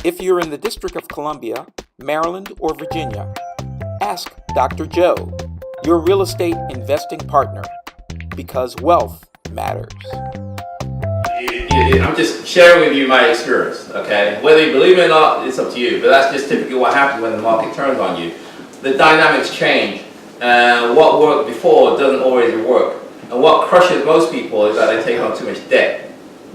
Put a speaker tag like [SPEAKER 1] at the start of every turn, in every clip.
[SPEAKER 1] If you're in the District of Columbia, Maryland, or Virginia, ask Dr. Joe, your real estate investing partner, because wealth matters.
[SPEAKER 2] I'm just sharing with you my experience, okay? Whether you believe it or not, it's up to you, but that's just typically what happens when the market turns on you. The dynamics change, and what worked before doesn't always work. And what crushes most people is that they take on too much debt.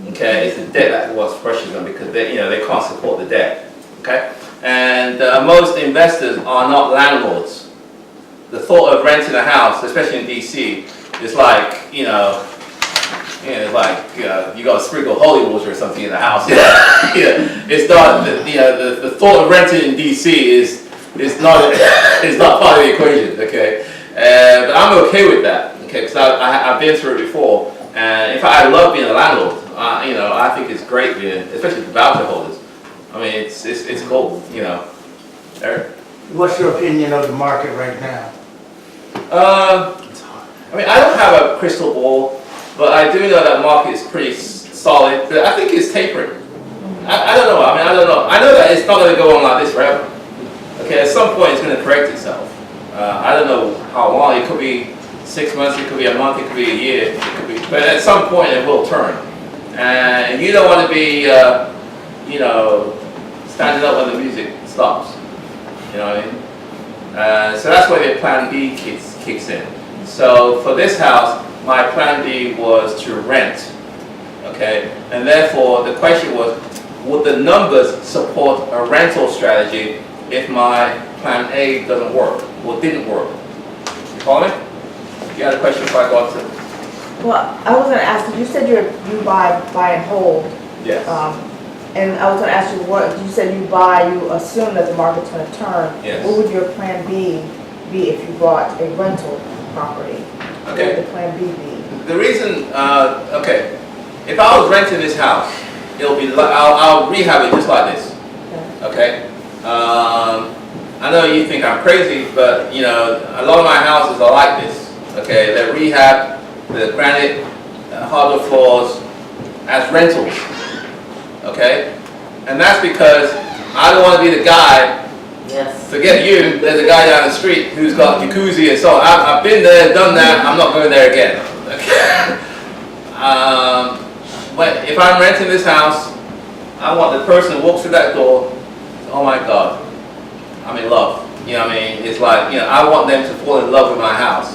[SPEAKER 2] Okay, it's the debt that's what crushes them because they can't support the debt. Okay, and most investors are not landlords. The thought of renting a house, especially in DC, is like it's like you got to sprinkle holy water or something in the house. It's not the thought of renting in DC is not part of the equation. Okay, but I'm okay with that. Okay, because I've been through it before, and in fact I love being a landlord. I think it's great, especially for voucher holders. I mean, it's cool, Eric?
[SPEAKER 3] What's your opinion of the market right now?
[SPEAKER 2] I mean, I don't have a crystal ball, but I do know that market is pretty solid. But I think it's tapering. I don't know. I don't know. I know that it's not going to go on like this forever. Okay, at some point it's going to correct itself. I don't know how long. It could be 6 months. It could be a month. It could be a year. But at some point it will turn. And you don't want to be, standing up when the music stops. You know what I mean? So that's where the plan B kicks in. So for this house, my plan B was to rent. Okay? And therefore, the question was, would the numbers support a rental strategy if my plan A doesn't work or didn't work? You follow me? You had a question before I go on to.
[SPEAKER 4] Well, I was going to ask you. You said you buy and hold.
[SPEAKER 2] Yes.
[SPEAKER 4] And I was going to ask you you said you assume that the market's going to turn.
[SPEAKER 2] Yes.
[SPEAKER 4] What would your plan B be if you bought a rental property?
[SPEAKER 2] Okay.
[SPEAKER 4] What would the plan B be?
[SPEAKER 2] The reason, okay, if I was renting this house, I'll rehab it just like this. Okay. I know you think I'm crazy, but a lot of my houses are like this. Okay, they're rehabbed. The granite, hardwood floors as rentals, okay? And that's because I don't want to be the guy,
[SPEAKER 4] Yes.
[SPEAKER 2] forget you, there's a guy down the street who's got jacuzzi and so on. I've been there, done that, I'm not going there again. Okay? But if I'm renting this house, I want the person who walks through that door, oh my God, I'm in love. You know what I mean? It's like, I want them to fall in love with my house,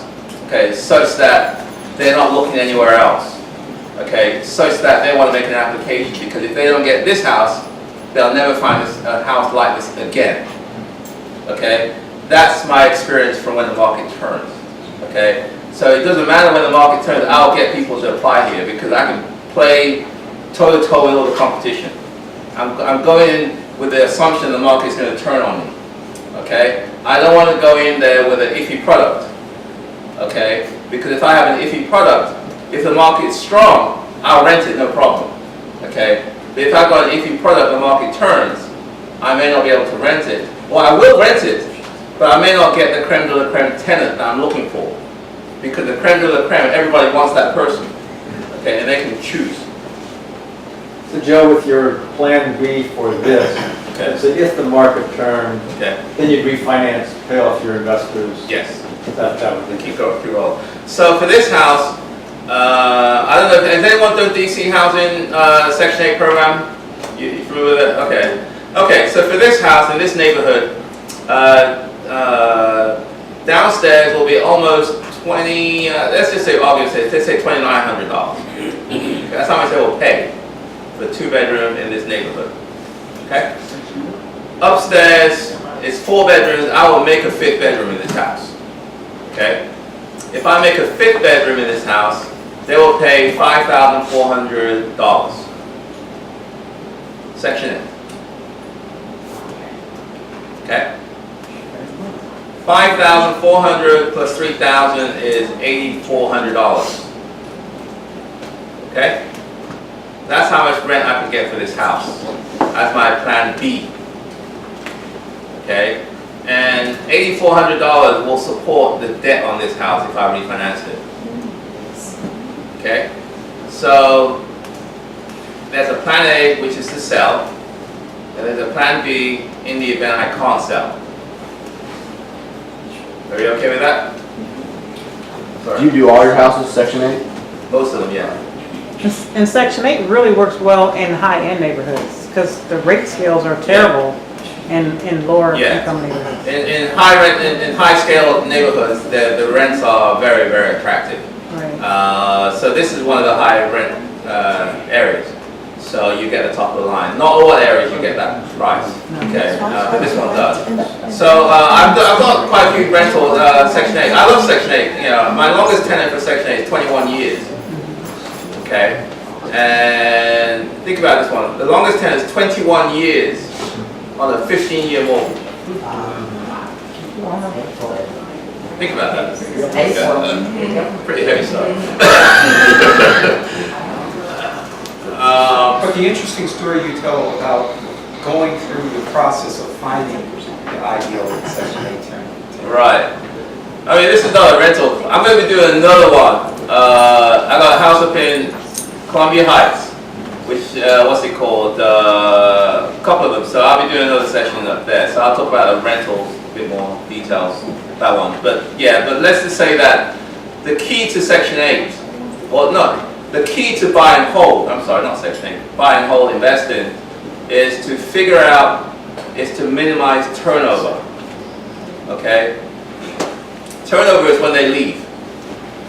[SPEAKER 2] okay, such that they're not looking anywhere else, okay, such that they want to make an application, because if they don't get this house, they'll never find a house like this again, okay? That's my experience from when the market turns, okay? So it doesn't matter when the market turns, I'll get people to apply here, because I can play toe-to-toe with all the competition. I'm going in with the assumption the market's going to turn on me, okay? I don't want to go in there with an iffy product, okay? Because if I have an iffy product, if the market is strong, I'll rent it, no problem. Okay? But if I've got an iffy product, the market turns, I may not be able to rent it. Or I will rent it, but I may not get the creme de la creme tenant that I'm looking for. Because the creme de la creme, everybody wants that person. Okay? And they can choose.
[SPEAKER 5] So Joe, with your plan B for this,
[SPEAKER 2] Okay.
[SPEAKER 5] so if the market turned,
[SPEAKER 2] Okay?
[SPEAKER 5] then you'd refinance, pay off your investors.
[SPEAKER 2] Yes.
[SPEAKER 5] That would be
[SPEAKER 2] Keep going. So for this house, I don't know, has anyone done DC housing Section 8 program? You familiar with it? Okay. Okay, so for this house in this neighborhood, downstairs will be almost 20, let's just say obviously, let's say $2,900. Okay, that's how much they will pay for a 2-bedroom in this neighborhood. Okay? Upstairs is 4 bedrooms. I will make a 5th bedroom in this house. Okay? If I make a 5th bedroom in this house, they will pay $5,400. Section 8. Okay? $5,400 plus $3,000 is $8,400. Okay? That's how much rent I could get for this house. That's my plan B. Okay? And $8,400 will support the debt on this house if I refinance it. Okay? So there's a plan A, which is to sell, and there's a plan B in the event I can't sell. Are you okay with that?
[SPEAKER 6] Do you do all your houses Section 8?
[SPEAKER 2] Most of them, yeah.
[SPEAKER 7] And Section 8 really works well in high-end neighborhoods because the rate scales are terrible in lower income neighborhoods.
[SPEAKER 2] In high rent, in high scale neighborhoods, the rents are very, very attractive.
[SPEAKER 7] Right.
[SPEAKER 2] So this is one of the high rent areas. So you get the top of the line. Not all areas you get that price. Okay, but this one does. So I've got quite a few rental Section 8. I love Section 8. You know, my longest tenant for Section 8 is 21 years. Okay, and think about this one. The longest tenant is 21 years on a 15-year mortgage. Think about that. Pretty heavy stuff.
[SPEAKER 8] But the interesting story you tell about going through the process of finding the ideal Section 8 tenant.
[SPEAKER 2] Right. I mean, this is another rental. I'm going to be doing another one. I got a house up in Columbia Heights, which, what's it called? A couple of them. So I'll be doing another session up there. So I'll talk about the rentals, a bit more details, that one. But yeah, but let's just say that the key to Section 8, or no, the key to buy and hold, I'm sorry, not Section 8, buy and hold investing, is to figure out, is to minimize turnover. Okay? Turnover is when they leave.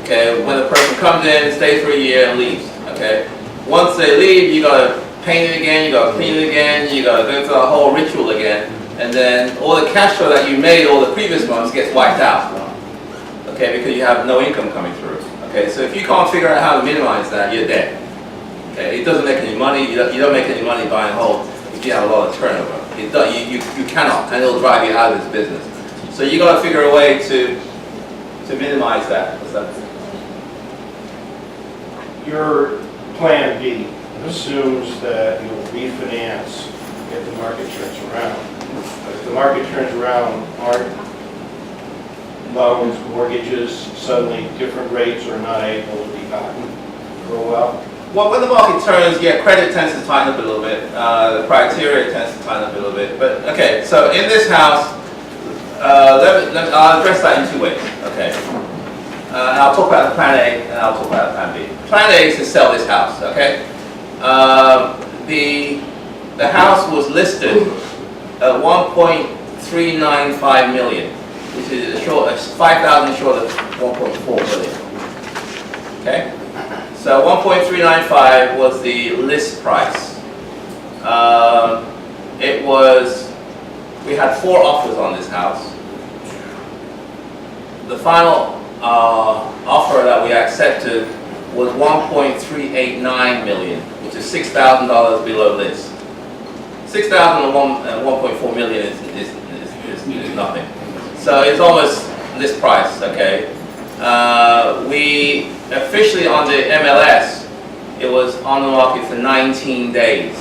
[SPEAKER 2] Okay? When a person comes in, stays for a year, and leaves. Okay? Once they leave, you gotta paint it again, you gotta clean it again, you gotta go through the whole ritual again, and then all the cash flow that you made all the previous months gets wiped out. Okay? Because you have no income coming through. Okay, so if you can't figure out how to minimize that, you're dead. Okay, it doesn't make any money. You don't make any money buy and hold if you have a lot of turnover. You cannot, and it'll drive you out of this business. So you got to figure a way to minimize that. What's that?
[SPEAKER 9] Your plan B assumes that you'll refinance if the market turns around. If the market turns around, aren't loans, mortgages, suddenly different rates are not able to be gotten for a while?
[SPEAKER 2] Well, when the market turns, yeah, credit tends to tighten up a little bit. The criteria tends to tighten up a little bit. But okay, so in this house, I'll address that in two ways. Okay, I'll talk about the plan A and I'll talk about the plan B. Plan A is to sell this house. Okay, the house was listed at 1.395 million. Which is short, 5,000 short of 1.4 million. Okay, so 1.395 was the list price. We had 4 offers on this house. The final offer that we accepted was 1.389 million, which is $6,000 below list. 6,000 and 1.4 million is nothing. So it's almost list price, okay? We officially on the MLS, it was on the market for 19 days,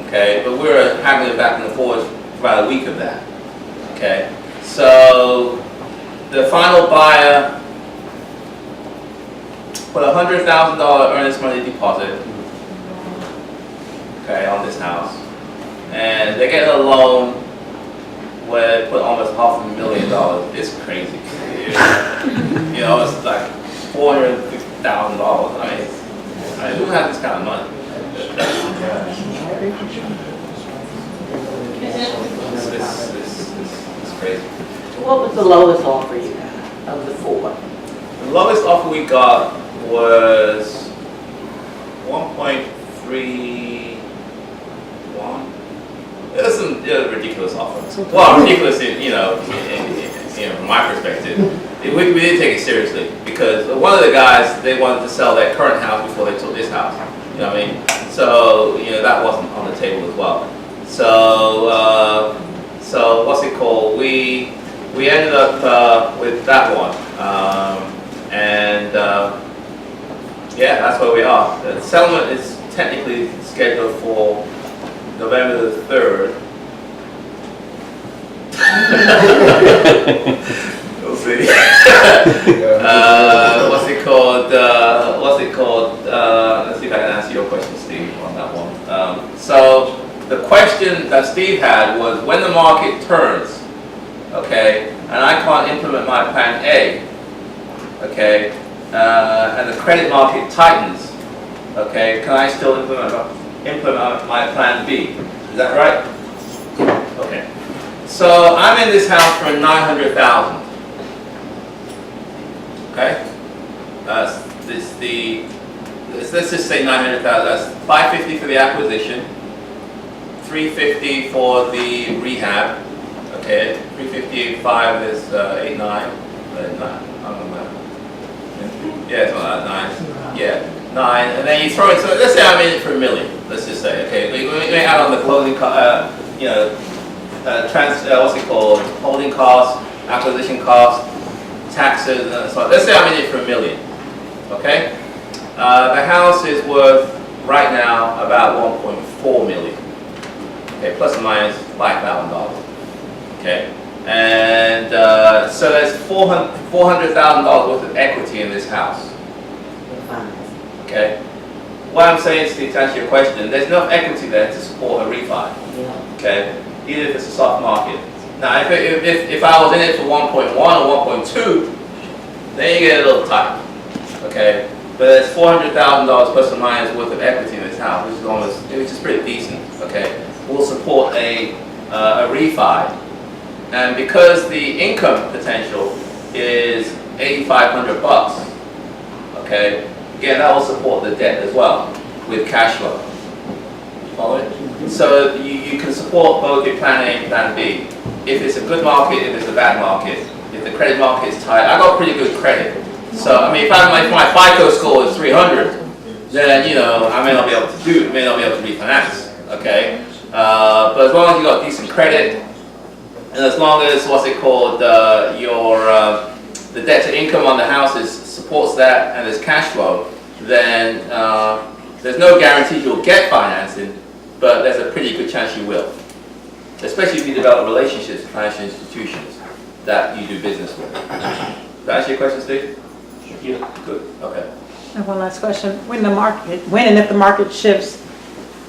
[SPEAKER 2] okay? But we were haggling back and forth for about a week of that, okay? So the final buyer put a $100,000 earnest money deposit, okay, on this house. And they get a loan where they put almost $500,000. It's crazy. You know, it's like $450,000. I mean, who has this kind of money? It's crazy.
[SPEAKER 10] What was the lowest offer you got of the 4?
[SPEAKER 2] The lowest offer we got was 1.31. It was a ridiculous offer. Well, ridiculous in, from my perspective. We didn't take it seriously because one of the guys, they wanted to sell their current house before they took this house. You know what I mean? So, that wasn't on the table as well. So what's it called? We ended up with that one. Yeah, that's where we are. The settlement is technically scheduled for November the 3rd. We'll see. What's it called? Let's see if I can answer your question, Steve, on that one. So The question that Steve had was when the market turns, okay, and I can't implement my plan A, okay, and the credit market tightens, okay, can I still implement my plan B? Is that right? Okay. So I'm in this house for $900,000. Okay. Let's just say $900,000. That's $550 for the acquisition, $350 for the rehab. Okay. 355 is 89. Yeah, it's not that 9. Yeah. 9, and then you throw it. So let's say I'm in it for $1 million. Let's just say, okay, we add on the closing, what's it called? Holding costs, acquisition costs, taxes, and so on. Let's say I'm in it for $1 million. Okay, the house is worth right now about $1.4 million. Okay, plus or minus $5,000. Okay, and so there's $400,000 worth of equity in this house. Okay, what I'm saying is, to answer your question, there's enough equity there to support a refi. Okay, even if it's a soft market. Now, if I was in it for 1.1 or 1.2, then you get a little tight. Okay, but there's $400,000 plus or minus worth of equity in this house, which is pretty decent. Okay, will support a refi, and because the income potential is $8,500. Okay. Again, that will support the debt as well with cash flow. Follow it? So you can support both your plan A and plan B. If it's a good market, if it's a bad market, if the credit market is tight, I got pretty good credit. So I mean, if my FICO score is 300, then I may not be able to refinance. Okay, but as long as you got decent credit, and as long as what's it called, the debt to income on the house supports that, and there's cash flow, then there's no guarantee you'll get financing, but there's a pretty good chance you will. Especially if you develop relationships with financial institutions that you do business with. Does that answer your question, Steve? Yeah. Good. Okay.
[SPEAKER 7] And one last question. When and if the market shifts,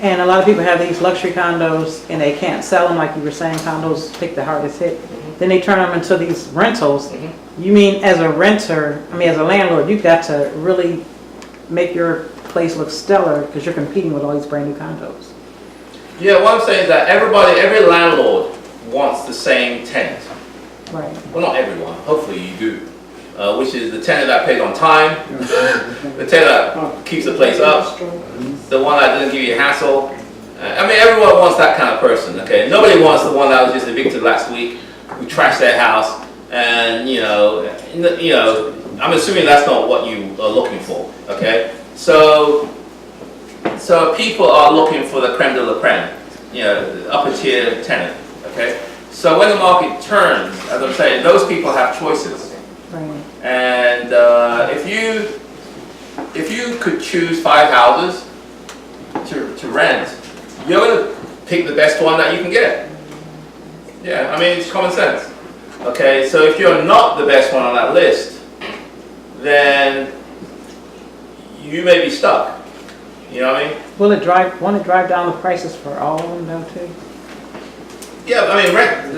[SPEAKER 7] and a lot of people have these luxury condos and they can't sell them, like you were saying, condos take the hardest hit, then they turn them into these rentals. You mean as a renter, as a landlord, you've got to really make your place look stellar because you're competing with all these brand new condos.
[SPEAKER 2] Yeah, what I'm saying is that every landlord wants the same tenant.
[SPEAKER 7] Right.
[SPEAKER 2] Well, not everyone. Hopefully you do. Which is the tenant that pays on time, the tenant that keeps the place up, the one that doesn't give you a hassle. Everyone wants that kind of person. Okay, nobody wants the one that was just evicted last week, who trashed their house, and I'm assuming that's not what you are looking for. Okay, so people are looking for the creme de la creme, the upper tier tenant. Okay, so when the market turns, as I'm saying, those people have choices.
[SPEAKER 7] Right.
[SPEAKER 2] And if you could choose 5 houses to rent, you're going to pick the best one that you can get. Yeah, it's common sense. Okay, so if you're not the best one on that list, then you may be stuck. You know what I mean?
[SPEAKER 7] Won't it drive down the prices for all of them though too?
[SPEAKER 2] Yeah,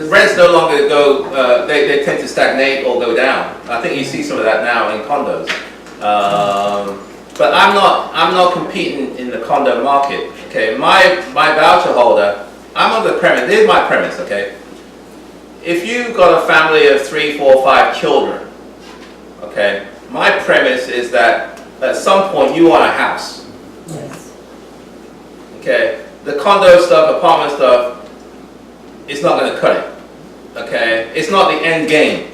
[SPEAKER 2] rents no longer go, they tend to stagnate or go down. I think you see some of that now in condos. But I'm not competing in the condo market. Okay, my voucher holder, I'm on the premise, this is my premise, okay? If you've got a family of 3, 4, 5 children, okay, my premise is that at some point you want a house.
[SPEAKER 10] Yes.
[SPEAKER 2] Okay, the condo stuff, apartment stuff, it's not going to cut it. Okay, it's not the end game.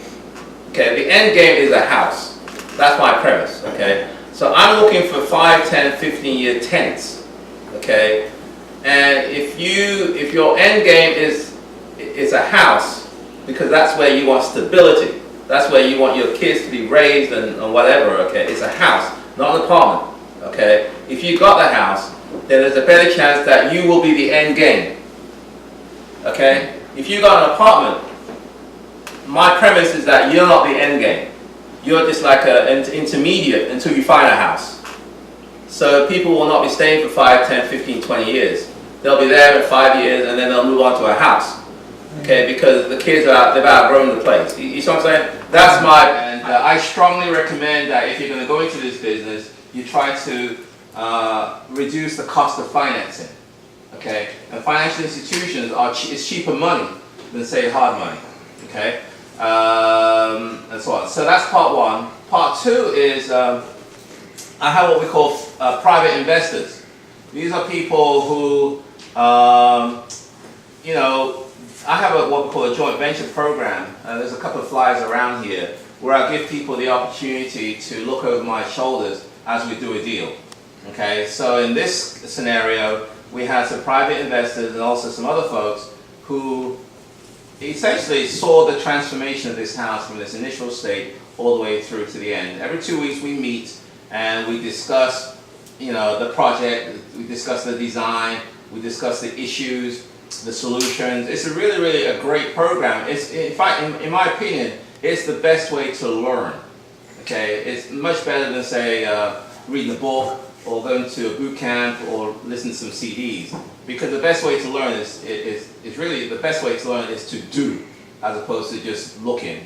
[SPEAKER 2] Okay, the end game is a house. That's my premise. Okay, so I'm looking for 5, 10, 15-year tenants. Okay, and if your end game is a house, because that's where you want stability, that's where you want your kids to be raised and whatever. Okay, it's a house, not an apartment. Okay, if you got the house, then there's a better chance that you will be the end game. Okay, if you got an apartment, my premise is that you're not the end game. You're just like an intermediate until you find a house. So people will not be staying for 5, 10, 15, 20 years. they'll be there in 5 years, and then they'll move on to a house. Okay, because the kids they've outgrown the place. You see what I'm saying? That's my, and I strongly recommend that if you're going to go into this business, you try to reduce the cost of financing. Okay, and financial institutions is cheaper money than say hard money. Okay, and so on. So that's part one. Part two is I have what we call private investors. These are people who, you know, I have what we call a joint venture program. There's a couple of flyers around here where I give people the opportunity to look over my shoulders as we do a deal. Okay, so in this scenario, we have some private investors and also some other folks who essentially saw the transformation of this house from this initial state all the way through to the end. Every 2 weeks we meet and we discuss, you know, the project, we discuss the design, we discuss the issues, the solutions. It's really a great program. It's, in fact, in my opinion, it's the best way to learn. Okay, it's much better than say reading a book or going to a boot camp or listen to some CDs. Because the best way to learn is really the best way to learn is to do, as opposed to just looking.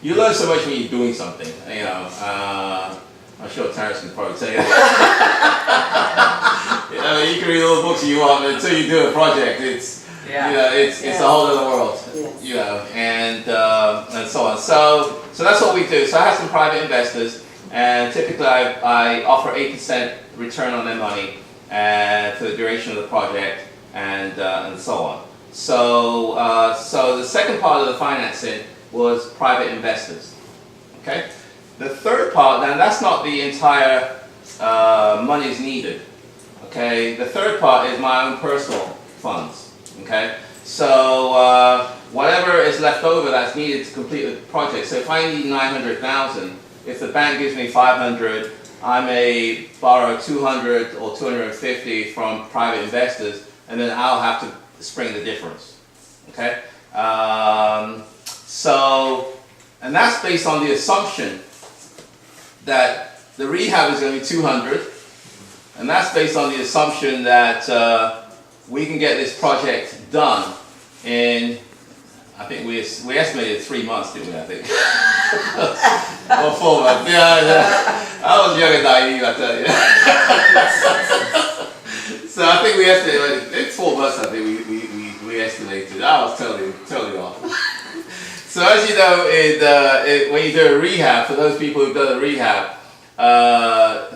[SPEAKER 2] You learn so much when you're doing something. You know, I'm sure Terrence can probably tell you. You know, you can read all the books you want, but until you do a project, it's you know, it's a whole other world.
[SPEAKER 10] Yes.
[SPEAKER 2] You know, and so on. So that's what we do. So I have some private investors, and typically I offer 8% return on their money for the duration of the project, and so on. So the second part of the financing was private investors. Okay. The third part, now that's not the entire monies needed. Okay. The third part is my own personal funds. Okay. So whatever is left over that's needed to complete the project. So if I need 900,000, if the bank gives me 500, I may borrow 200 or 250 from private investors, and then I'll have to spring the difference. Okay. And that's based on the assumption that the rehab is going to be 200, and that's based on the assumption that we can get this project done in, I think we estimated 3 months, didn't we, I think? Or 4 months, yeah. I was young and naive, I tell you. So I think we estimated, it's 4 months I think we estimated. I was totally off. So as you know, when you do a rehab, for those people who've done a rehab,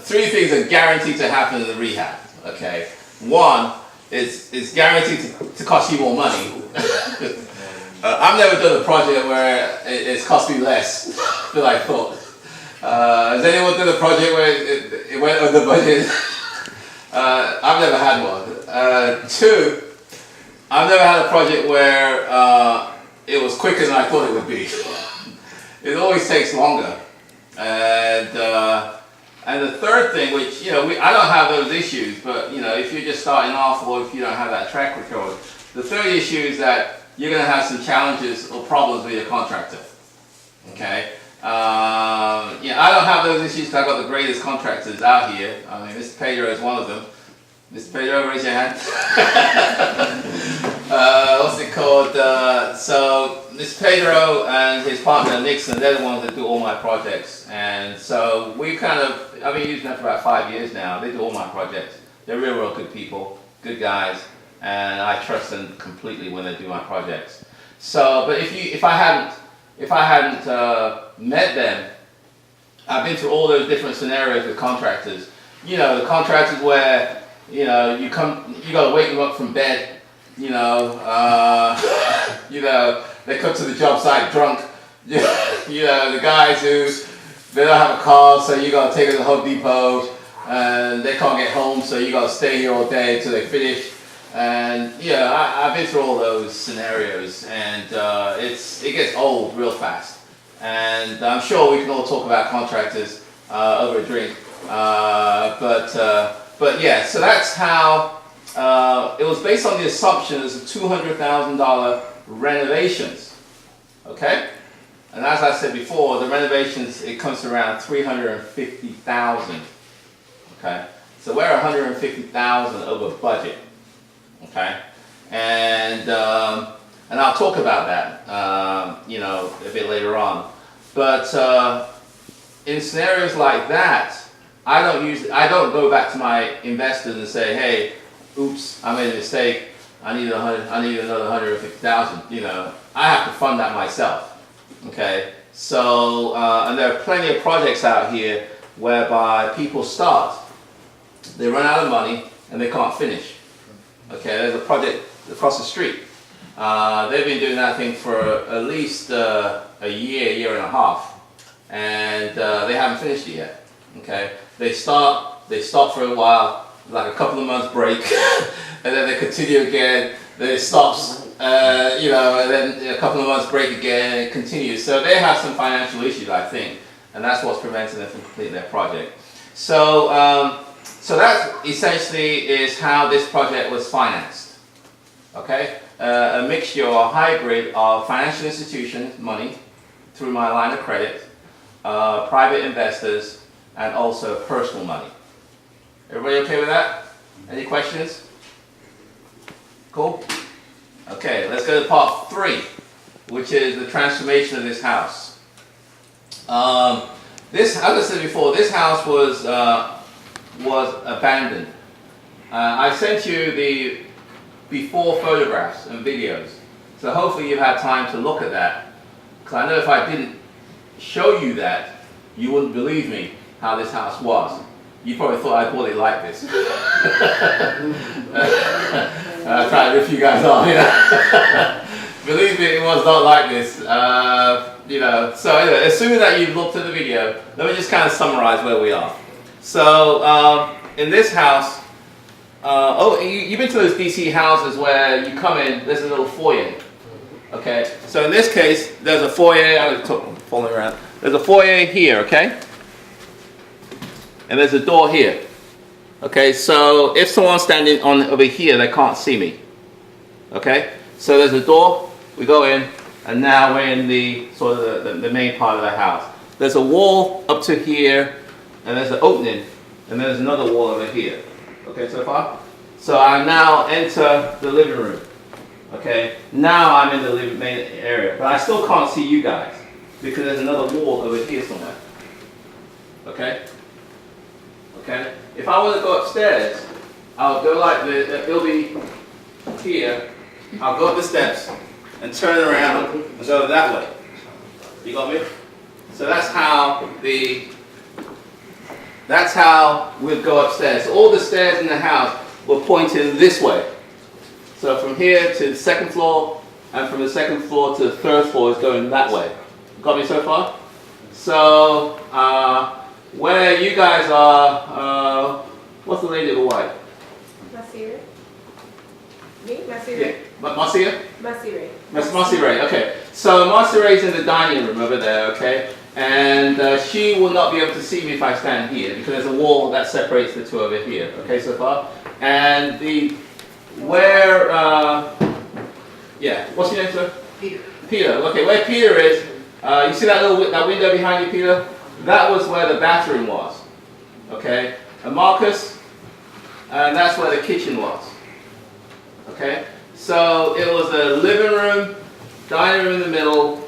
[SPEAKER 2] 3 things are guaranteed to happen in the rehab. Okay, one is guaranteed to cost you more money. I've never done a project where it's cost me less than I thought. Has anyone done a project where it went under budget? I've never had one. 2, I've never had a project where it was quicker than I thought it would be. It always takes longer. And the third thing, which, you know, I don't have those issues, but, you know, if you're just starting off or if you don't have that track record, the third issue is that you're going to have some challenges or problems with your contractor. Okay? Yeah, I don't have those issues because I've got the greatest contractors out here. I mean, Mr. Pedro is one of them. Mr. Pedro, raise your hand. What's it called? So Mr. Pedro and his partner Nixon, they're the ones that do all my projects. And so we I've been using them for about 5 years now. They do all my projects. They're real good people, good guys, and I trust them completely when they do my projects. So, but if I hadn't met them, I've been through all those different scenarios with contractors. You know, the contractors where, you know, you gotta wake them up from bed. You know, they come to the job site drunk. You know, the guys who they don't have a car, so you gotta take them to Home Depot, and they can't get home, so you gotta stay here all day until they finish. And yeah, I've been through all those scenarios, and it gets old real fast. And I'm sure we can all talk about contractors over a drink. But yeah, so that's how it was based on the assumption of $200,000 renovations. Okay, and as I said before, the renovations, it comes to around $350,000. Okay, so we're $150,000 over budget. okay? And I'll talk about that, you know, a bit later on. But in scenarios like that, I don't go back to my investors and say, hey, oops, I made a mistake. I need another 150,000. You know, I have to fund that myself. Okay, so and there are plenty of projects out here whereby people start, they run out of money and they can't finish. Okay, there's a project across the street. They've been doing that thing for at least a year and a half, and they haven't finished it yet. Okay, they stop for a while, like a couple of months break, and then they continue again. Then it stops, you know, and then a couple of months break again, and it continues. So they have some financial issues, I think, and that's what's preventing them from completing their project. So, so that essentially is how this project was financed. Okay, a mixture or a hybrid of financial institutions money through my line of credit, private investors, and also personal money. Everybody okay with that? Any questions? Cool? Okay, let's go to part 3, which is the transformation of this house. This, as I said before, this house was abandoned. I sent you the before photographs and videos, so hopefully you've had time to look at that. Because I know if I didn't show you that, you wouldn't believe me how this house was. You probably thought I bought it like this. I try to rip you guys off, you know. Believe me, it was not like this. You know. So anyway, assuming that you've looked at the video, let me just kind of summarize where we are. So in this house, oh, you've been to those DC houses where you come in, there's a little foyer. Okay. So in this case, there's a foyer. I'm falling around. There's a foyer here. Okay. And there's a door here. Okay, so if someone's standing over here, they can't see me. Okay, so there's a door, we go in, and now we're in the sort of the main part of the house. There's a wall up to here, and there's an opening, and there's another wall over here. Okay, so far? So I now enter the living room. Okay, now I'm in the main area, but I still can't see you guys, because there's another wall over here somewhere. Okay? Okay. If I want to go upstairs, I'll go like this. It'll be here. I'll go up the steps and turn around and go that way. You got me? So that's how we'd go upstairs. So all the stairs in the house were pointing this way. So from here to the second floor, and from the second floor to the third floor is going that way. Got me so far? So where you guys are, what's the lady in the white?
[SPEAKER 11] Masira. Me? Masira.
[SPEAKER 2] Yeah. Masira?
[SPEAKER 11] Masira.
[SPEAKER 2] Masira, okay. So Masira is in the dining room over there, okay? And she will not be able to see me if I stand here, because there's a wall that separates the two over here, okay, so far? And yeah, what's your name, sir? Peter. Peter, okay, where Peter is, you see that window behind you, Peter? That was where the bathroom was, okay? And Marcus, and that's where the kitchen was, okay? So it was a living room, dining room in the middle.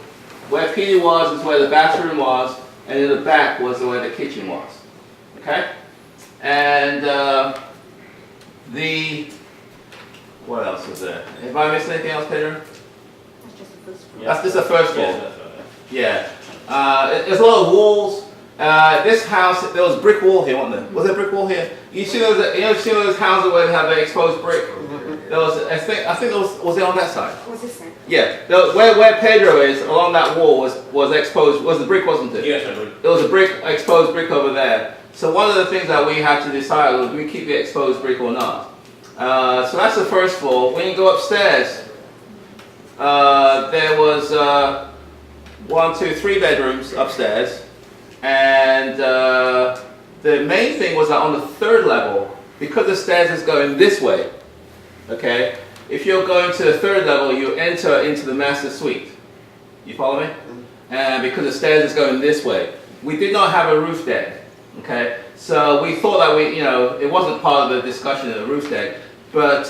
[SPEAKER 2] Where Peter was is where the bathroom was, and in the back was where the kitchen was, okay? And what else was there? Have I missed anything else, Peter?
[SPEAKER 11] That's just the first floor.
[SPEAKER 2] That's just the first floor. Yeah. There's a lot of walls. This house, there was a brick wall here, wasn't there? Was there a brick wall here? You see those houses where they have the exposed brick? There was, I think there was it on that side?
[SPEAKER 11] What's this side?
[SPEAKER 2] Yeah. Where Pedro is, along that wall was exposed. Was the brick, wasn't it?
[SPEAKER 9] Yes, I believe.
[SPEAKER 2] There was a exposed brick over there. So one of the things that we had to decide was, do we keep the exposed brick or not? So that's the first floor. When you go upstairs, there was 1, 2, 3 bedrooms upstairs. And the main thing was that on the 3rd level, because the stairs is going this way, okay, if you're going to the 3rd level, you enter into the master suite. You follow me? And because the stairs is going this way, we did not have a roof deck, okay? So we thought that it wasn't part of the discussion of the roof deck, But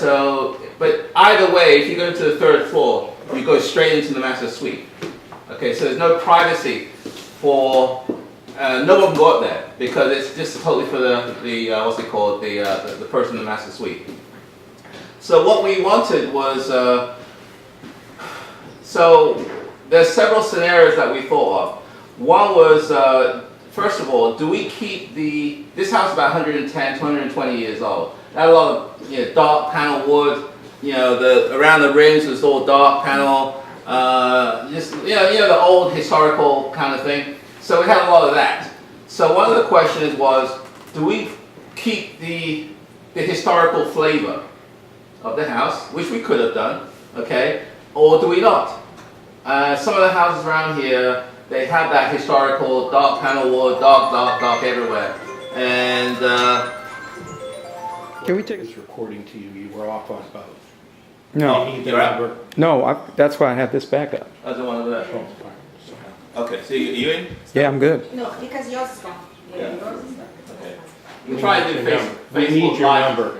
[SPEAKER 2] either way, if you go to the third floor, you go straight into the master suite. Okay, so there's no privacy for, no one can go up there because it's just totally for the what's it called, the person in the master suite. So what we wanted was, so there's several scenarios that we thought of. One was, first of all, do we keep this house is about 110, 220 years old. It had a lot of dark panel wood, around the rims was all dark panel, just, the old historical kind of thing. So we had a lot of that. So one of the questions was, do we keep the historical flavor of the house, which we could have done, okay, or do we not? Some of the houses around here, they have that historical dark panel wood, dark everywhere. And
[SPEAKER 8] Can we take this recording to you? You were off on both.
[SPEAKER 1] No,
[SPEAKER 2] you're out.
[SPEAKER 1] no, that's why I have this backup.
[SPEAKER 2] I don't want to do that. Okay, so you in?
[SPEAKER 1] Yeah, I'm good.
[SPEAKER 11] No, because yours is gone.
[SPEAKER 2] Yeah. Okay. We try to do
[SPEAKER 8] We need
[SPEAKER 2] Facebook
[SPEAKER 8] your
[SPEAKER 2] Live.
[SPEAKER 8] number.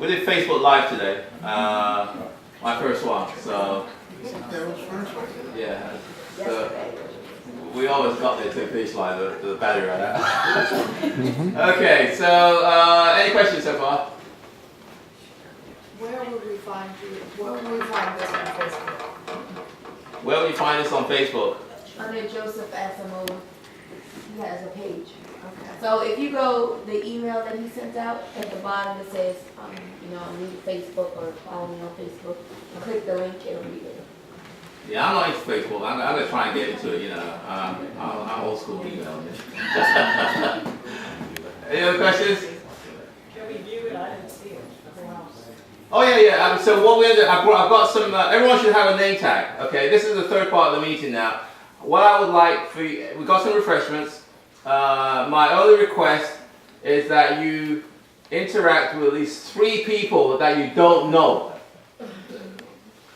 [SPEAKER 2] We did Facebook Live today. My first one. So yeah. So we always got there to Facebook Live. The battery ran out. Okay. So any questions so far?
[SPEAKER 11] Where would we find you? Where would we find this on Facebook?
[SPEAKER 2] Where will you find us on Facebook?
[SPEAKER 11] Under Joseph Asimo, he has a page. Okay. So if you go, the email that he sent out, at the bottom it says, I need Facebook or follow me on Facebook. You click the link, it'll be there.
[SPEAKER 2] Yeah, I'm not into Facebook. I'm gonna try and get into it. I'm old school email. Any other questions?
[SPEAKER 7] Can we view it? I didn't see it.
[SPEAKER 2] Oh yeah. So what I've got some. Everyone should have a name tag. Okay, this is the third part of the meeting now. What I would like for you, we got some refreshments. My only request is that you interact with at least 3 people that you don't know.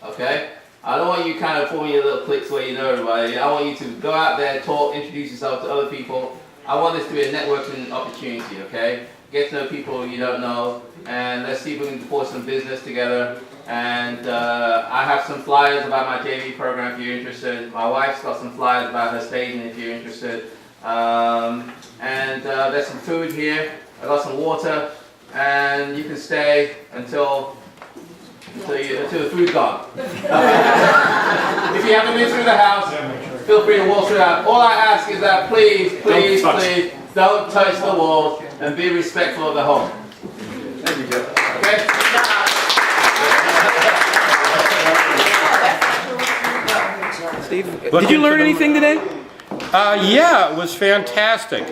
[SPEAKER 2] Okay? I don't want you kind of forming your little cliques where you know everybody. I want you to go out there, talk, introduce yourself to other people. I want this to be a networking opportunity, okay? Get to know people you don't know, and let's see if we can support some business together. And I have some flyers about my JV program if you're interested. My wife's got some flyers about her staging if you're interested. There's some food here. I got some water, and you can stay until the food's gone. If you haven't been through the house, feel free to walk through the house. All I ask is that please don't touch the walls and be respectful of the home. Thank you, Joe. Okay?
[SPEAKER 1] Steve, did you learn anything today?
[SPEAKER 12] Yeah, it was fantastic.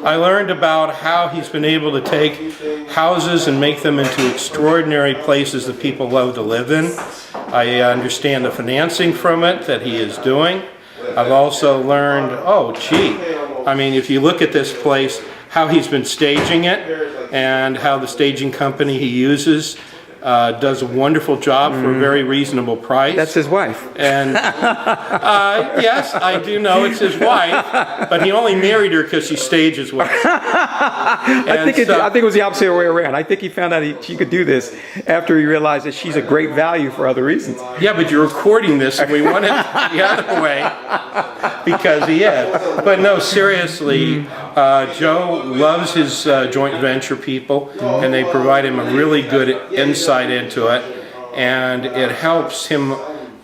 [SPEAKER 12] I learned about how he's been able to take houses and make them into extraordinary places that people love to live in. I understand the financing from it that he is doing. I've also learned, if you look at this place, how he's been staging it and how the staging company he uses does a wonderful job for a very reasonable price.
[SPEAKER 1] That's his wife.
[SPEAKER 12] And yes, I do know it's his wife, but he only married her because she stages well.
[SPEAKER 1] I think it was the opposite way around. I think he found out she could do this after he realized that she's a great value for other reasons.
[SPEAKER 12] Yeah, but you're recording this, and we want it the other way because he is. But no, seriously, Joe loves his joint venture people, and they provide him a really good insight into it, and it helps him,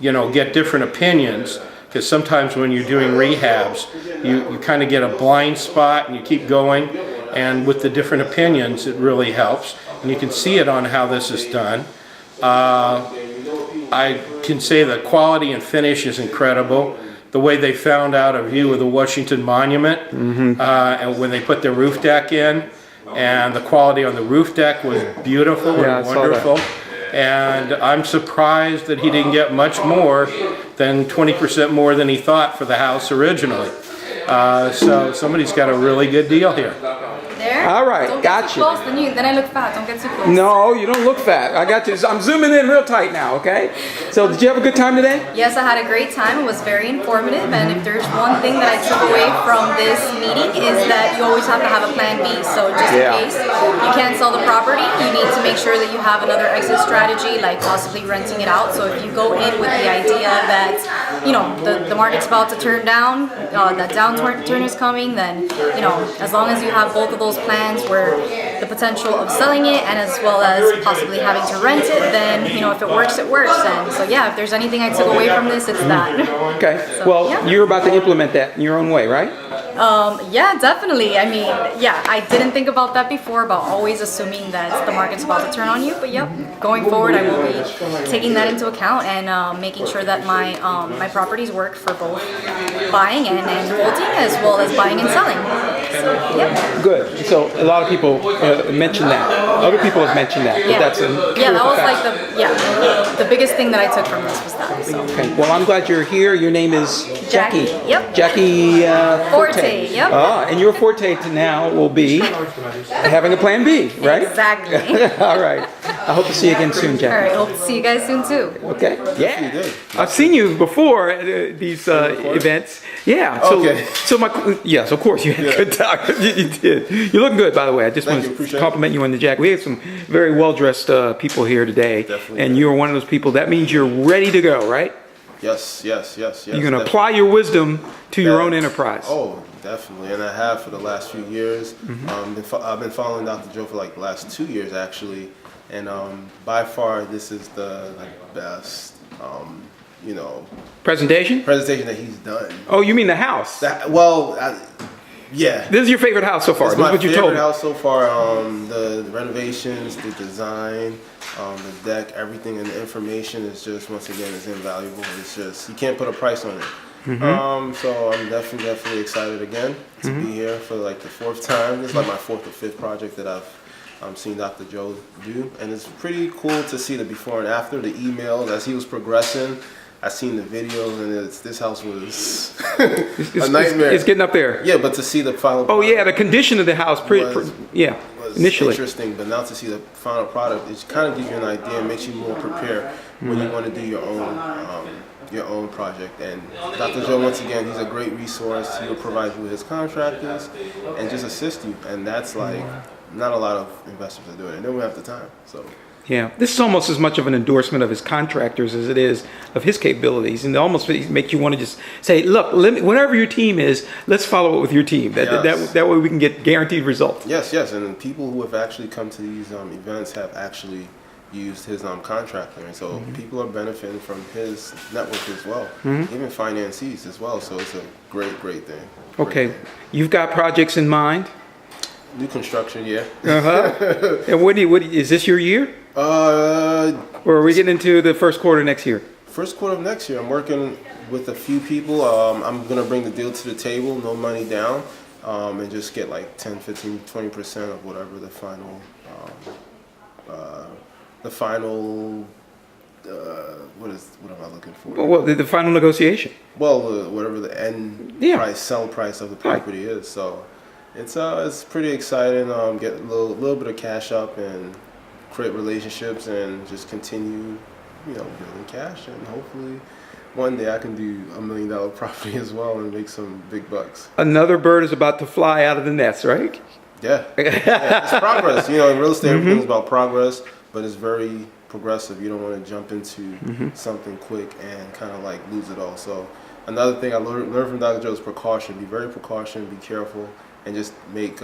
[SPEAKER 12] get different opinions, because sometimes when you're doing rehabs, you kind of get a blind spot and you keep going, and with the different opinions it really helps, and you can see it on how this is done. I can say the quality and finish is incredible. The way they found out a view of the Washington Monument, and when they put the roof deck in, and the quality on the roof deck was beautiful and wonderful. And I'm surprised that he didn't get much more than 20% more than he thought for the house originally. So somebody's got a really good deal here.
[SPEAKER 11] There
[SPEAKER 13] there.
[SPEAKER 1] All right,
[SPEAKER 13] Don't get too
[SPEAKER 1] gotcha.
[SPEAKER 13] close, then I look fat. Don't get too close.
[SPEAKER 1] No, you don't look fat. I got you. I'm zooming in real tight now, okay? So did you have a good time today?
[SPEAKER 13] Yes, I had a great time. It was very informative, and if there's one thing that I took away from this meeting is that you always have to have a plan B. So just in case you can't sell the property, you need to make sure that you have another exit strategy, like possibly renting it out. So if you go in with the idea that, you know, the market's about to turn down, that downturn is coming, then, you know, as long as you have both of those plans where the potential of selling it and as well as possibly having to rent it, then, you know, if it works, it works. And so yeah, if there's anything I took away from this, it's that.
[SPEAKER 1] Okay.
[SPEAKER 13] So,
[SPEAKER 1] Well,
[SPEAKER 13] yeah.
[SPEAKER 1] you're about to implement that in your own way, right?
[SPEAKER 13] Yeah, definitely. I mean, yeah, I didn't think about that before, about always assuming that the market's about to turn on you. But yep, going forward, I will be taking that into account and making sure that my my properties work for both buying and holding, as well as buying and selling. So, yep.
[SPEAKER 1] Good. So a lot of people mentioned that. Other people have mentioned that. But
[SPEAKER 13] Yeah.
[SPEAKER 1] that's a
[SPEAKER 13] Yeah, that was
[SPEAKER 1] fact.
[SPEAKER 13] like the biggest thing that I took from this was that. So.
[SPEAKER 1] Okay. Well, I'm glad you're here. Your name is Jackie.
[SPEAKER 13] Yep.
[SPEAKER 1] Jackie
[SPEAKER 13] Forte. Yep.
[SPEAKER 1] And your forte to now will be having a plan B, right?
[SPEAKER 13] Exactly.
[SPEAKER 1] All right. I hope to see you again soon,
[SPEAKER 13] All
[SPEAKER 1] Jackie.
[SPEAKER 13] right. Hope to see you guys soon too.
[SPEAKER 1] Okay. Yeah. I've seen you before at these events. Yeah. So,
[SPEAKER 14] Okay.
[SPEAKER 1] yes, of course you had a good time. You did. You're looking good, by the way. I just want to
[SPEAKER 14] appreciate
[SPEAKER 1] compliment you on the jacket. We have some very well dressed people here today,
[SPEAKER 14] Definitely.
[SPEAKER 1] and you're one of those people. That means you're ready to go, right?
[SPEAKER 14] Yes.
[SPEAKER 1] You're going to apply your wisdom to your own enterprise.
[SPEAKER 14] Oh, definitely, and I have for the last few years. I've been following Dr. Joe for like the last 2 years actually, and by far this is the best, you know,
[SPEAKER 1] presentation
[SPEAKER 14] that he's done.
[SPEAKER 1] Oh, you mean the house?
[SPEAKER 14] Yeah.
[SPEAKER 1] This is your favorite house so far.
[SPEAKER 14] It's
[SPEAKER 1] This
[SPEAKER 14] my
[SPEAKER 1] is what you
[SPEAKER 14] favorite
[SPEAKER 1] told me.
[SPEAKER 14] house so far. The renovations, the design, the deck, everything, and the information is just, once again, is invaluable. It's just, you can't put a price on it. So I'm definitely excited again to be here for like the 4th time. This is like my 4th or 5th project that I've seen Dr. Joe do, and it's pretty cool to see the before and after, the emails as he was progressing. I seen the videos, and this house was a nightmare.
[SPEAKER 1] It's getting up there.
[SPEAKER 14] Yeah, but to see the final.
[SPEAKER 1] Oh yeah, the condition of the house,
[SPEAKER 14] was
[SPEAKER 1] initially
[SPEAKER 14] interesting, but now to see the final product, it kind of gives you an idea, makes you more prepared when you want to do your own project. And Dr. Joe, once again, he's a great resource. He will provide you with his contractors and just assist you, and that's like not a lot of investors are doing it. They don't have the time, so.
[SPEAKER 1] Yeah, this is almost as much of an endorsement of his contractors as it is of his capabilities, and it almost makes you want to just say, "Look, whatever your team is, let's follow it with your team. That way we can get guaranteed results."
[SPEAKER 14] Yes, and people who have actually come to these events have actually used his contractor, and so people are benefiting from his network as well, even financees as well. So it's a great thing.
[SPEAKER 1] Okay, you've got projects in mind.
[SPEAKER 14] New construction, yeah.
[SPEAKER 1] And what is this your year? Or are we getting into the first quarter next year?
[SPEAKER 14] First quarter of next year. I'm working with a few people. I'm gonna bring the deal to the table, no money down, and just get like 10, 15, 20% of whatever the final, what am I looking for?
[SPEAKER 1] Well, the final negotiation.
[SPEAKER 14] Well, whatever the end price, sell price of the property is. So it's pretty exciting. Get a little bit of cash up and create relationships and just continue, building cash, and hopefully one day I can do $1 million property as well and make some big bucks.
[SPEAKER 1] Another bird is about to fly out of the nest, right?
[SPEAKER 14] Yeah, it's progress. In real estate, everything's about progress, but it's very progressive. You don't want to jump into something quick and kind of like lose it all. So another thing I learned from Dr. Joe is precaution. Be very precautionate, be careful, and just make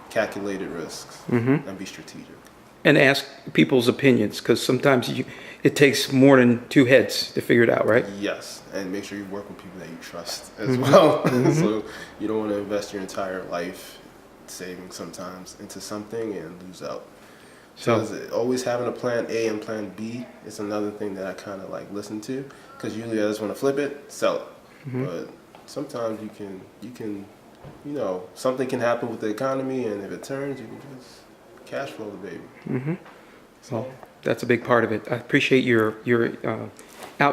[SPEAKER 14] calculated risks and be strategic.
[SPEAKER 1] And ask people's opinions, because sometimes it takes more than 2 heads to figure it out, right?
[SPEAKER 14] Yes, and make sure you work with people that you trust as well. So you don't want to invest your entire life savings sometimes into something and lose out. So always having a plan A and plan B is another thing that I kind of like listen to, because usually I just want to flip it, sell it. But sometimes you can, something can happen with the economy, and if it turns, you can just cash flow the baby.
[SPEAKER 1] So That's a big part of it. I appreciate your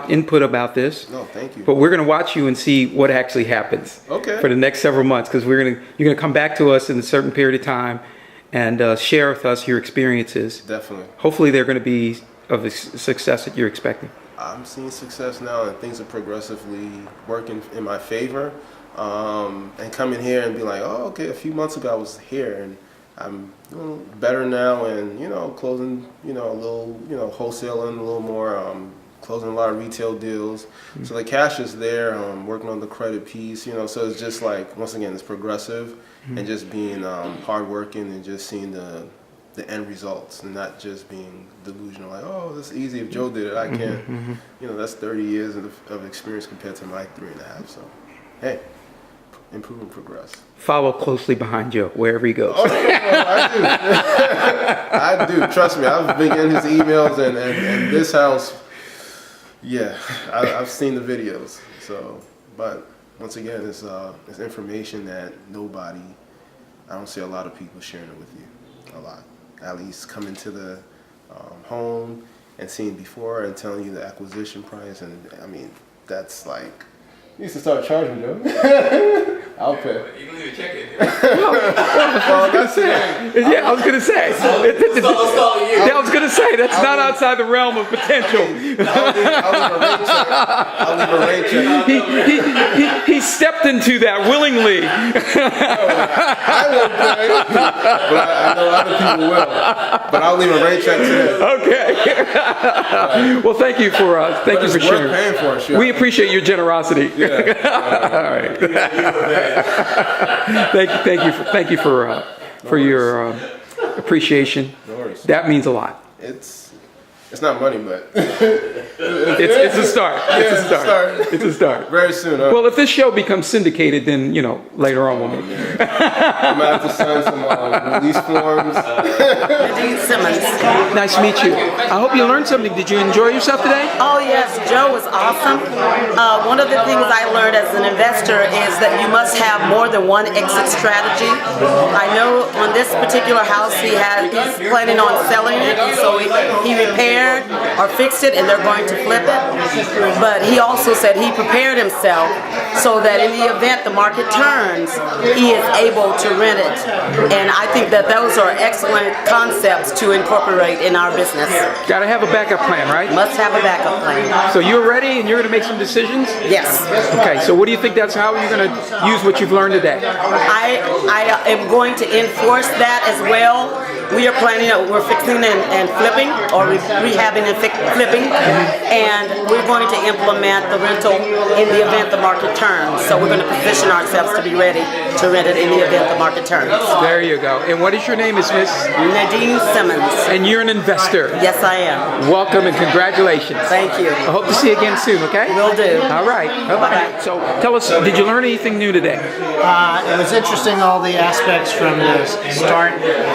[SPEAKER 1] input about this.
[SPEAKER 14] No, thank you.
[SPEAKER 1] But we're going to watch you and see what actually happens.
[SPEAKER 14] Okay.
[SPEAKER 1] For the next several months, because you're going to come back to us in a certain period of time and share with us your experiences.
[SPEAKER 14] Definitely.
[SPEAKER 1] Hopefully, they're going to be of the success that you're expecting.
[SPEAKER 14] I'm seeing success now, and things are progressively working in my favor. And coming here and be like, oh, okay, a few months ago I was here, and I'm doing better now, and closing, a little, wholesaling a little more, closing a lot of retail deals. So the cash is there. Working on the credit piece, So it's just like, once again, it's progressive, and just being hardworking and just seeing the end results, and not just being delusional, like, oh, that's easy. If Joe did it, I can. That's 30 years of experience compared to my 3.5. So, hey, improve and progress.
[SPEAKER 1] Follow closely behind Joe wherever he goes.
[SPEAKER 14] Oh, I do. I do. Trust me, I've been getting his emails, and this house, yeah, I've seen the videos. So, but once again, it's information that I don't see a lot of people sharing it with you. A lot. At least coming to the home and seeing before and telling you the acquisition price, and I mean, that's like, you used to start charging, Joe. I'll pay.
[SPEAKER 2] You can leave a check in.
[SPEAKER 14] Well, that's it.
[SPEAKER 1] Yeah, I was going to say. I was going to say, that's not outside the realm of potential.
[SPEAKER 14] I'll leave a rate check.
[SPEAKER 1] He stepped into that willingly.
[SPEAKER 14] I won't pay, but I know other people will. But I'll leave a rate check too.
[SPEAKER 1] Okay. Well, thank you for sharing.
[SPEAKER 14] Paying for it, sure.
[SPEAKER 1] We appreciate your generosity. All right. Thank you for your appreciation.
[SPEAKER 14] No worries.
[SPEAKER 1] That means a lot.
[SPEAKER 14] It's not money, but
[SPEAKER 1] it's a start. It's a start.
[SPEAKER 14] Very soon.
[SPEAKER 1] Well, if this show becomes syndicated, then later on we'll make it.
[SPEAKER 14] I'm gonna have to sign some release forms.
[SPEAKER 1] Nice to meet you. I hope you learned something. Did you enjoy yourself today?
[SPEAKER 10] Oh yes, Joe was awesome. One of the things I learned as an investor is that you must have more than one exit strategy. I know on this particular house he's planning on selling it, so he repaired or fixed it and they're going to flip it. But he also said he prepared himself so that in the event the market turns, he is able to rent it. And I think that those are excellent concepts to incorporate in our business.
[SPEAKER 1] Got to have a backup plan, right?
[SPEAKER 10] Must have a backup plan.
[SPEAKER 1] So you're ready and you're going to make some decisions?
[SPEAKER 10] Yes.
[SPEAKER 1] Okay, so what do you think how you're going to use what you've learned today?
[SPEAKER 10] I am going to enforce that as well. We are planning, we're fixing and flipping, or rehabbing and flipping, and we're going to implement the rental in the event the market turns. So we're going to position ourselves to be ready to rent it in the event the market turns.
[SPEAKER 1] There you go. And what is your name, Miss
[SPEAKER 10] Nadine Simmons.
[SPEAKER 1] And you're an investor.
[SPEAKER 10] Yes, I am.
[SPEAKER 1] Welcome and congratulations.
[SPEAKER 10] Thank you.
[SPEAKER 1] I hope to see you again soon, okay?
[SPEAKER 10] Will do.
[SPEAKER 1] All right. Bye-bye. So tell us, did you learn anything new today?
[SPEAKER 3] It was interesting, all the aspects from the start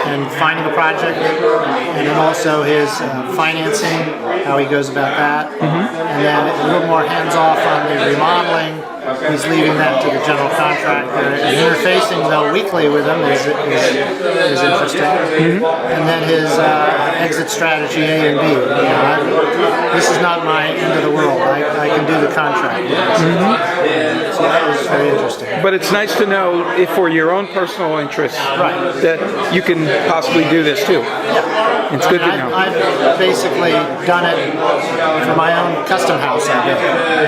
[SPEAKER 3] and finding a project, and then also his financing, how he goes about that, and then a little more hands-off on the remodeling. He's leaving that to the general contractor, and interfacing though weekly with him is interesting. And then his exit strategy A and B. This is not my end of the world. I can do the contract. So that was very interesting.
[SPEAKER 1] But it's nice to know if for your own personal interests that you can possibly do this too. Yeah. It's good to know.
[SPEAKER 3] I've basically done it for my own custom house I built.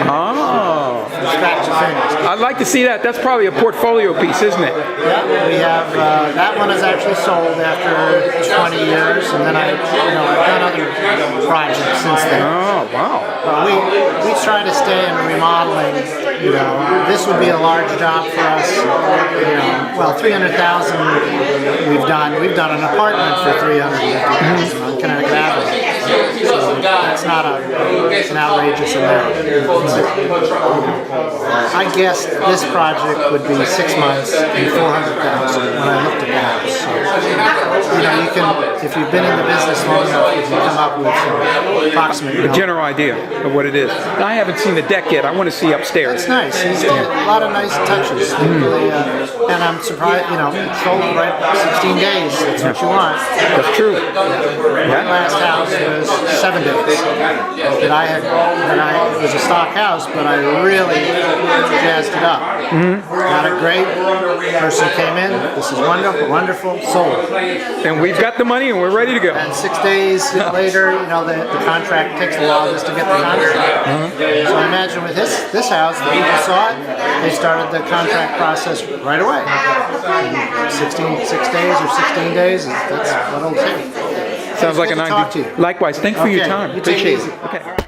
[SPEAKER 1] Oh.
[SPEAKER 3] From scratch to finish.
[SPEAKER 1] I'd like to see that. That's probably a portfolio piece, isn't it?
[SPEAKER 3] Yeah, we have, that one is actually sold after 20 years, and then I've done other projects since then.
[SPEAKER 1] Oh, wow.
[SPEAKER 3] We try to stay in remodeling, this would be a large job for us, well, $300,000 we've done an apartment for $350,000 on Connecticut Avenue. So It's not an outrageous amount. I guessed this project would be 6 months and 400,000 when I looked at the house. So, you can, if you've been in the business long enough, you can come up with some approximate.
[SPEAKER 1] A general idea of what it is. I haven't seen the deck yet. I want to see upstairs.
[SPEAKER 3] It's nice. He's done a lot of nice touches. Really, and I'm surprised, it's sold right 16 days. That's what you want.
[SPEAKER 1] That's true.
[SPEAKER 3] My last house was 7 days. It was a stock house, but I really jazzed it up. Got it great. Person came in. This is wonderful, wonderful. Sold.
[SPEAKER 1] And we've got the money and we're ready to go.
[SPEAKER 3] And 6 days later, the contract takes a while just to get the contract. So I imagine with this house, the people saw it, they started the contract process right away. 6 days or 16 days, that's what it'll take.
[SPEAKER 1] Sounds like a 90. Likewise, thanks for your time.
[SPEAKER 3] You take it
[SPEAKER 1] Appreciate
[SPEAKER 3] easy.
[SPEAKER 1] it. Okay.